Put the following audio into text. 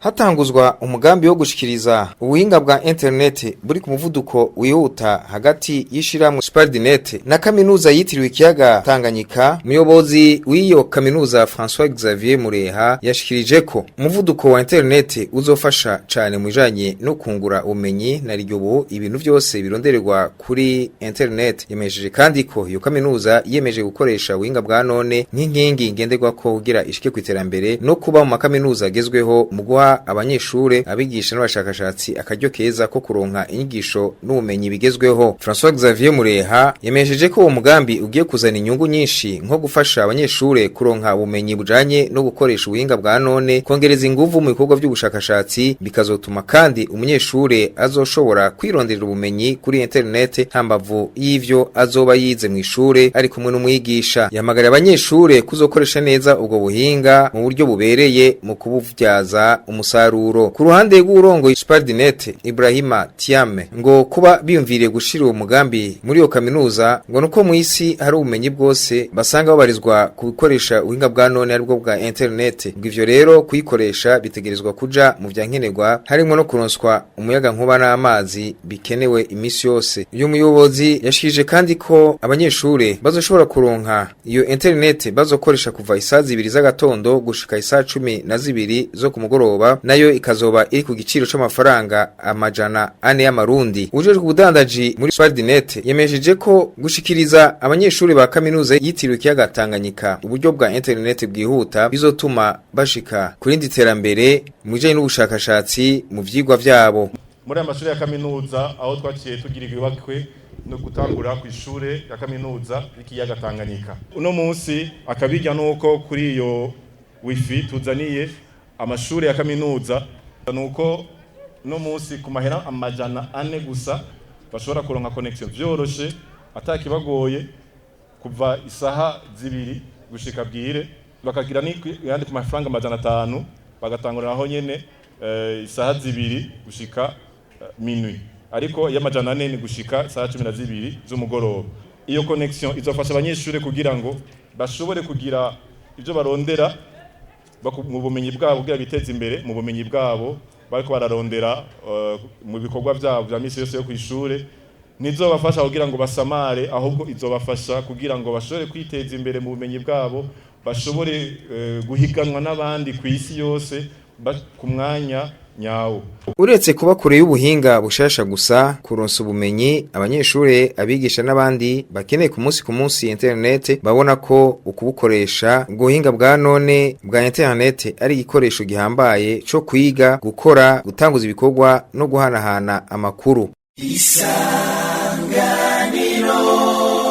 Hatanguzwa umugambi wo gushikiriza ubuhinga bwa internet buri ku muvuduko wihuta hagati y'ishiramwe Spardinet na kaminuza yitiriwe ikiyaga Tanganyika. Umuyobozi w'iyo kaminuza François Xavier Mureha yashikirije ko umuvuduko wa internet uzofasha cyane mu bijanye no kungura ubumenyi na ryo ibintu byose birondererwa kuri internet. Yemejeje kandi ko iyo kaminuza yemeje gukoresha ubuhinga bwa none nk'inkingi ngenderwa ko kugira ishike ku iterambere no kuba mu makaminuza agezweho mu guha abanyeshure abigisha n'abashakashatsi akaryo keza ko kuronka inyigisho n'ubumenyi bigezweho. François Xavier Mureha yemesheje ko uwo mugambi ugiye kuzana inyungu nyinshi nko gufasha abanyeshure kuronka ubumenyi bujanye no gukoresha ubuhinga bwa none, kongereza inguvu mu bikorwa by'ubushakashatsi, bikazotuma kandi umunyeshure azoshobora kwironderera ubumenyi kuri internet hambavu y'ivyo azoba yize mu ishure ari kumwe n'umwigisha. Yamagara abanyeshure kuzokoresha neza ubwo buhinga mu buryo bubereye mu kubuvyaza umusaruro. Ku ruhande rw'urongo Spardinet Ibrahima Tiame ngo kuba biyumviriye gushira uwo mugambi muri yo kaminuza ngo nuko mu isi hari ubumenyi bwose basanga babarizwa ku bikoresha ubuhinga bwa none aribwo bwa internet. Ngo ivyo rero kuyikoresha bitegerezwa kuja mu vyankenerwa harimo no kuronswa umuyaga nkuba n'amazi bikenewe imisi yose. Uyu muyobozi yashikije kandi ko abanyeshure bazoshobora kuronka iyo internet bazokoresha kuva isaha 2 z'agatondo gushika isaha 12 zo ku mugoroba, nayo ikazoba iri ku giciro c'amafaranga amajana 4 y'amarundi. Ujejwe ubudandaji muri Spardinet yemejeje ko gushikiriza abanyeshuri ba kaminuza yitiriwe ikiyaga Tanganyika uburyo bwa internet bwihuta bizotuma bashika kuri ndi terambere mu bijanye n'ubushakashatsi mu vyigwa vyabo. Muri amashuri ya kaminuza aho twaciye tugira ibibakwe no gutangura ku ishure ya kaminuza y'ikiyaga Tanganyika. Uno munsi akabijya nuko kuri iyo wifi tuzaniye amashuri ya kaminuza nuko no munsi ku mahera amajana 4 gusa bashobora kuronka connection vyoroshe atakibagoye kuva isaha 2 gushika bwire, bakagira ni yandi ku mafaranga amajana 5 bagatangurira aho nyene isaha 2 gushika minuit, ariko y'amajana 4 ni gushika isaha 12 z'umugoroba. Iyo connection izofasha abanyeshure kugira ngo bashobore kugira ivyo barondera mu bumenyi bwabo kugira biteze imbere mu bumenyi bwabo bariko bararondera mu bikorwa byabo bya misi yose yo kwishure. Nizobafasha kugira ngo basamare, ahubwo izobafasha kugira ngo bashobore kwiteza imbere mu bumenyi bwabo, bashobore guhiganwa n'abandi ku isi yose ku mwanya nyawo. Uretse kuba kure y'ubuhinga bushasha gusa kuronsa ubumenyi, abanyeshure abigisha n'abandi bakeneye ku munsi internet babona ko ukubukoresha ubuhinga bwa none bwa internet ari igikoresho gihambaye cyo kwiga, gukora, gutanguza ibikorwa no guhanahana amakuru. Isanganiro.